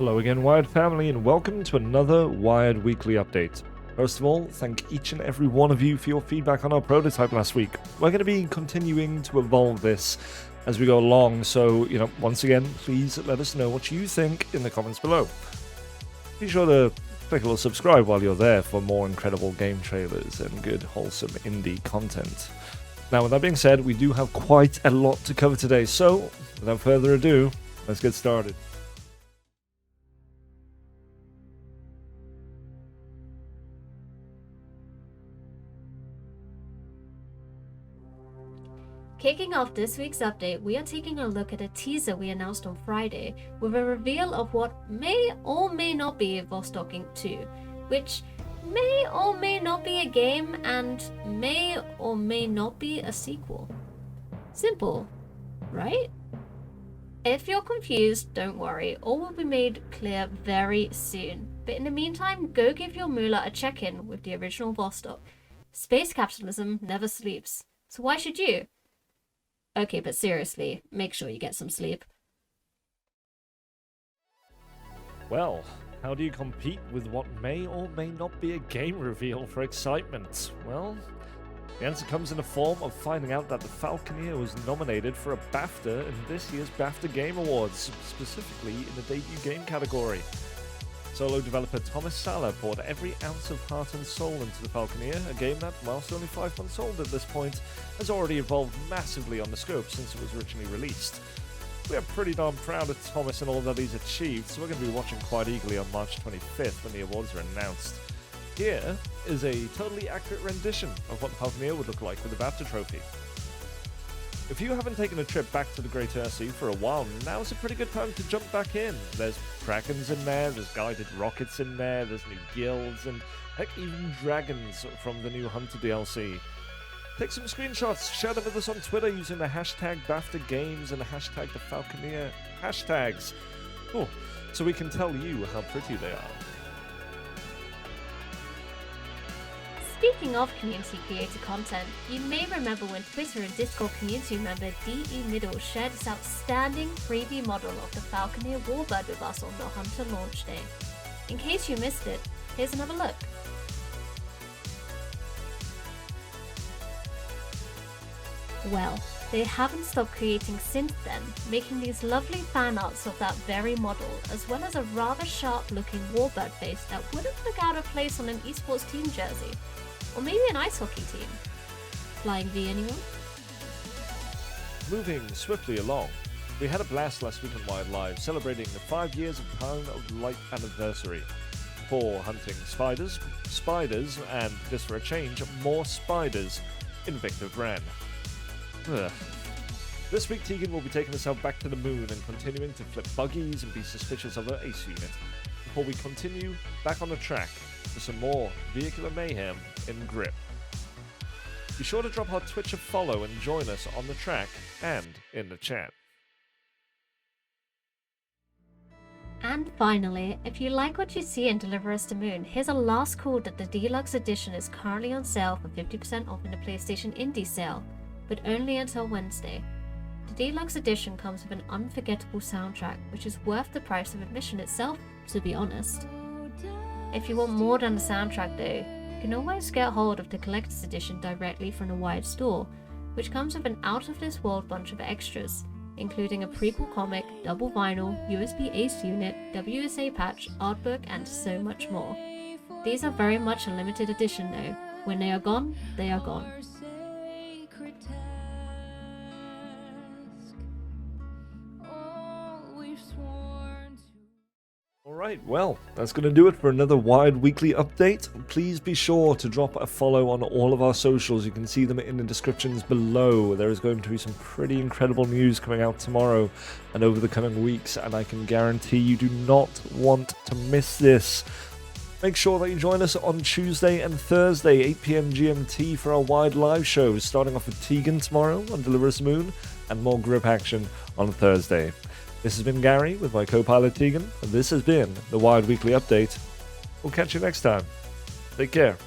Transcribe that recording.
Hello again, Wired family, and welcome to another Wired Weekly Update. First of all, thank each and every one of you for your feedback on our prototype last week. We're going to be continuing to evolve this as we go along, so, once again, please let us know what you think in the comments below. Be sure to click a little subscribe while you're there for more incredible game trailers and good, wholesome indie content. Now, with that being said, we do have quite a lot to cover today, so, without further ado, let's get started. Kicking off this week's update, we are taking a look at a teaser we announced on Friday with a reveal of what may or may not be Vostok 2, which may or may not be a game and may or may not be a sequel. Simple, right? If you're confused, don't worry, all will be made clear very soon. But in the meantime, go give your moolah a check-in with the original Vostok. Space capitalism never sleeps, so why should you? Okay, but seriously, make sure you get some sleep. Well, how do you compete with what may or may not be a game reveal for excitement? Well, the answer comes in the form of finding out that the Falconeer was nominated for a BAFTA in this year's BAFTA Game Awards, specifically in the debut game category. Solo developer Thomas Sala poured every ounce of heart and soul into the Falconeer, a game that, whilst only 5 months old at this point, has already evolved massively on the scope since it was originally released. We are pretty darn proud of Thomas and all that he's achieved, so we're going to be watching quite eagerly on March 25th when the awards are announced. Here is a totally accurate rendition of what the Falconeer would look like with the BAFTA trophy. If you haven't taken a trip back to the Great Sea for a while, now's a pretty good time to jump back in. There's Krakens in there, there's guided rockets in there, there's new guilds, and heck, even dragons from the new Hunter DLC. Take some screenshots, share them with us on Twitter using the hashtag BAFTA Games and the hashtag the Falconeer hashtags. Cool. So we can tell you how pretty they are. Speaking of community-created content, you may remember when Twitter and Discord community member DE Middle shared this outstanding 3D model of the Falconeer Warbird with us on the Hunter launch day. In case you missed it, here's another look. Well, they haven't stopped creating since then, making these lovely fan arts of that very model, as well as a rather sharp-looking Warbird face that wouldn't look out of place on an esports team jersey. Or maybe an ice hockey team. Flying V, anyone? Moving swiftly along, we had a blast last week on Wired Live, celebrating the 5 years of Time of Light anniversary. For hunting spiders, and just for a change, more spiders in Victor Vran. This week, Tegan will be taking herself back to the moon and continuing to flip buggies and be suspicious of her ace unit, before we continue back on the track for some more vehicular mayhem in Grip. Be sure to drop our Twitch a follow and join us on the track and in the chat. And finally, if you like what you see in Deliverance to Moon, here's a last call that the Deluxe edition is currently on sale for 50% off in the PlayStation Indie sale, but only until Wednesday. The Deluxe edition comes with an unforgettable soundtrack, which is worth the price of admission itself, to be honest. If you want more than the soundtrack though, you can always get hold of the Collector's Edition directly from the Wired store, which comes with an out-of-this-world bunch of extras, including a prequel comic, double vinyl, USB ace unit, WSA patch, art book, and so much more. These are very much a limited edition though. When they are gone, they are gone. Alright, well, that's going to do it for another Wired Weekly Update. Please be sure to drop a follow on all of our socials. You can see them in the descriptions below. There is going to be some pretty incredible news coming out tomorrow and over the coming weeks, and I can guarantee you do not want to miss this. Make sure that you join us on Tuesday and Thursday, 8 PM GMT, for our Wired Live shows, starting off with Tegan tomorrow on Deliverance Moon, and more Grip action on Thursday. This has been Gary with my co-pilot Tegan, and this has been the Wired Weekly Update. We'll catch you next time. Take care.